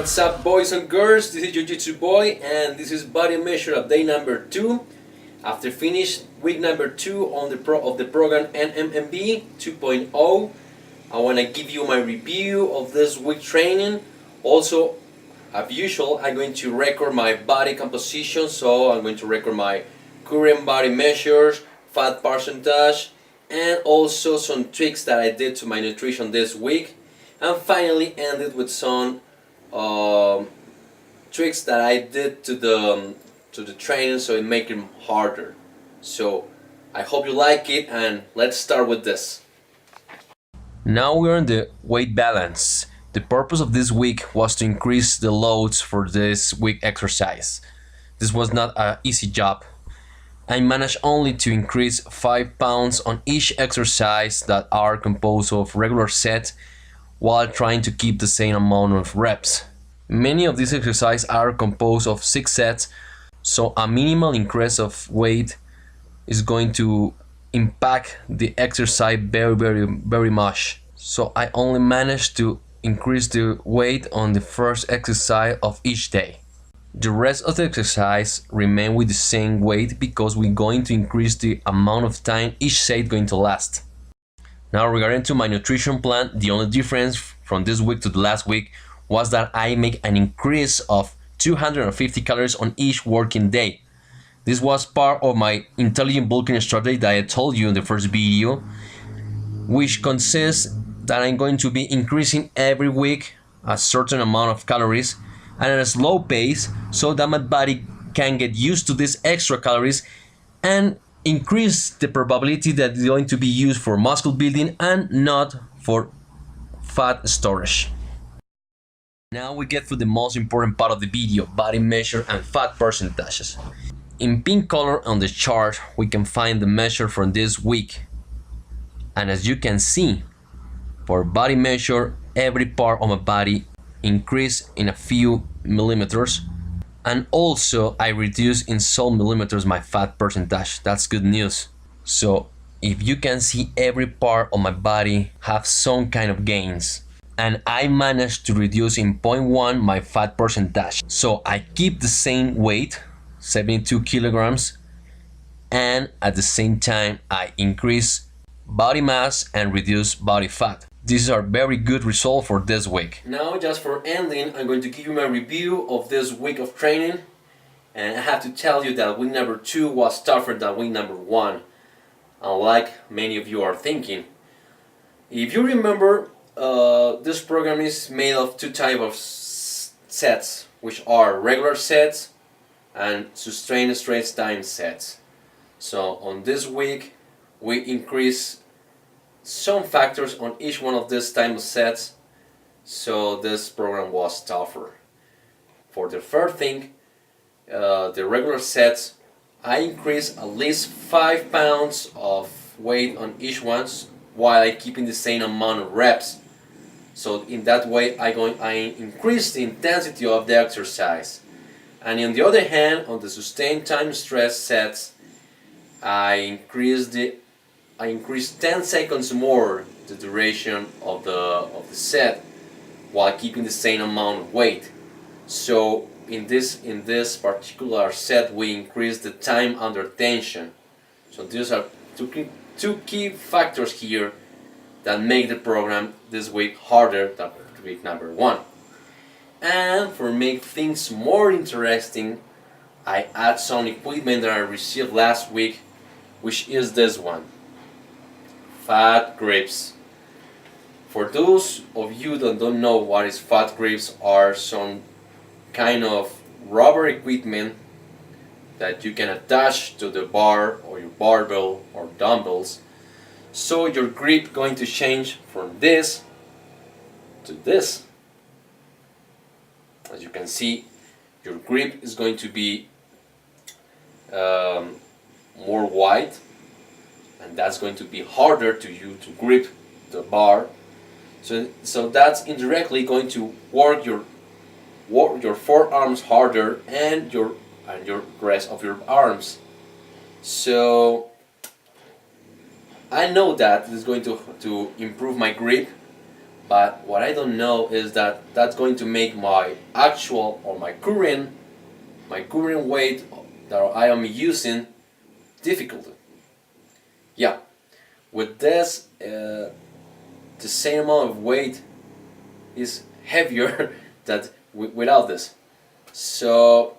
What's up, boys and girls? This is Jiujitsuboy and this is body measure of day number 2. After finish week number 2 on the program NNMB 2.0, I want to give you my review of this week training. Also, as usual, I'm going to record my body composition, so I'm going to record my current body measures, fat percentage, and also some tweaks that I did to my nutrition this week. And finally ended with some tricks that I did to the training, so it make it harder. So I hope you like it, and let's start with this. Now we're on the weight balance. The purpose of this week was to increase the loads for this week exercise. This was not an easy job. I managed only to increase 5 pounds on each exercise that are composed of regular sets, while trying to keep the same amount of reps. Many of these exercises are composed of 6 sets, so a minimal increase of weight is going to impact the exercise very much. So I only managed to increase the weight on the first exercise of each day. The rest of the exercise remain with the same weight because we're going to increase the amount of time each set going to last. Now, regarding to my nutrition plan, the only difference from this week to the last week was that I make an increase of 250 calories on each working day. This was part of my intelligent bulking strategy that I told you in the first video, which consists that I'm going to be increasing every week a certain amount of calories and at a slow pace, so that my body can get used to these extra calories and increase the probability that it's going to be used for muscle building and not for fat storage. Now we get to the most important part of the video: body measure and fat percentages. In pink color on the chart, we can find the measure from this week. And as you can see, for body measure, every part of my body increased in a few millimeters. And also I reduced in some millimeters my fat percentage. That's good news. So if you can see, every part of my body have some kind of gains. And I managed to reduce in 0.1 my fat percentage. So I keep the same weight, 72 kilograms, and at the same time I increase body mass and reduce body fat. These are very good results for this week. Now, just for ending, I'm going to give you my review of this week of training. And I have to tell you that week number 2 was tougher than week number 1, unlike many of you are thinking. If you remember, this program is made of 2 types of sets, which are regular sets and sustained stretch time sets. So on this week, we increase some factors on each one of these time sets, so this program was tougher. For the first thing, the regular sets, I increased at least 5 pounds of weight on each one while keeping the same amount of reps. So in that way I increase the intensity of the exercise. And on the other hand, on the sustained time stress sets, I increased 10 seconds more the duration of the set while keeping the same amount of weight. So in this particular set, we increased the time under tension. So these are two key factors here that make the program this week harder than week number 1. And for make things more interesting, I add some equipment that I received last week, which is this one: fat grips. For those of you that don't know what is fat grips, are some kind of rubber equipment that you can attach to the bar or your barbell or dumbbells. So your grip going to change from this to this. As you can see, your grip is going to be more wide, and that's going to be harder to you to grip the bar. So that's indirectly going to work your forearms harder and your rest of your arms. So I know that this is going to improve my grip, but what I don't know is that that's going to make my actual or my current weight that I am using difficult. Yeah, with this, the same amount of weight is heavier than without this. So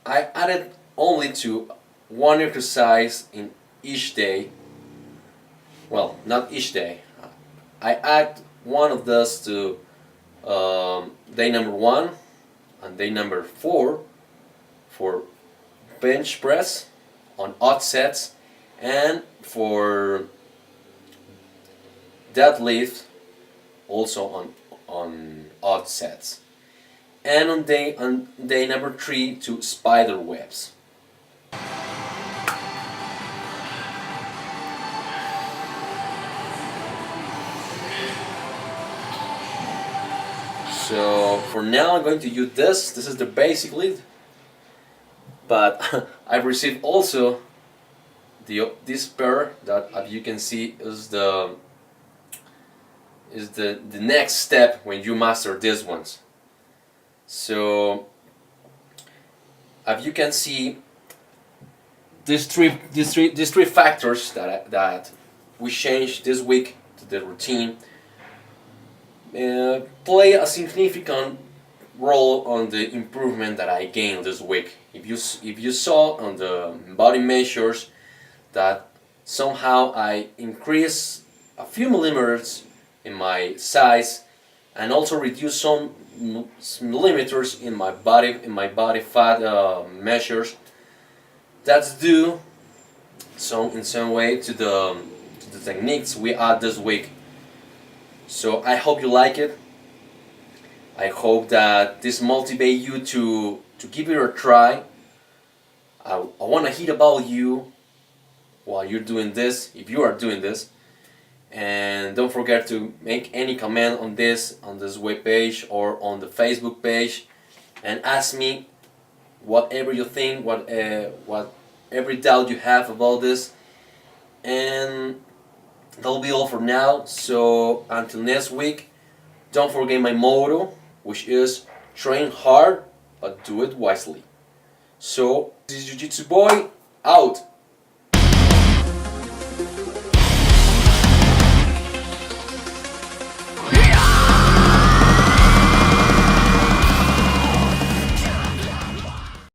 I added only to one exercise in each day. Well, not each day. I add one of those to day number 1 and day number 4 for bench press on odd sets, and for deadlift also on odd sets, and on day number 3 to spider webs. So for now I'm going to use this. This is the basic lead, but I've received also this pair that, as you can see, is the next step when you master these ones. So as you can see, these three factors that we changed this week to the routine play a significant role on the improvement that I gained this week. If you saw on the body measures that somehow I increased a few millimeters in my size, and also reduced some millimeters in my body fat measures, that's due in some way to the techniques we add this week. So I hope you like it. I hope that this motivate you to give it a try. I want to hear about you while you're doing this, if you are doing this. And don't forget to make any comment on this web page or on the Facebook page, and ask me whatever you think, every doubt you have about this. And that'll be all for now. So until next week, don't forget my motto, which is train hard but do it wisely. So this is Jiujitsuboy out.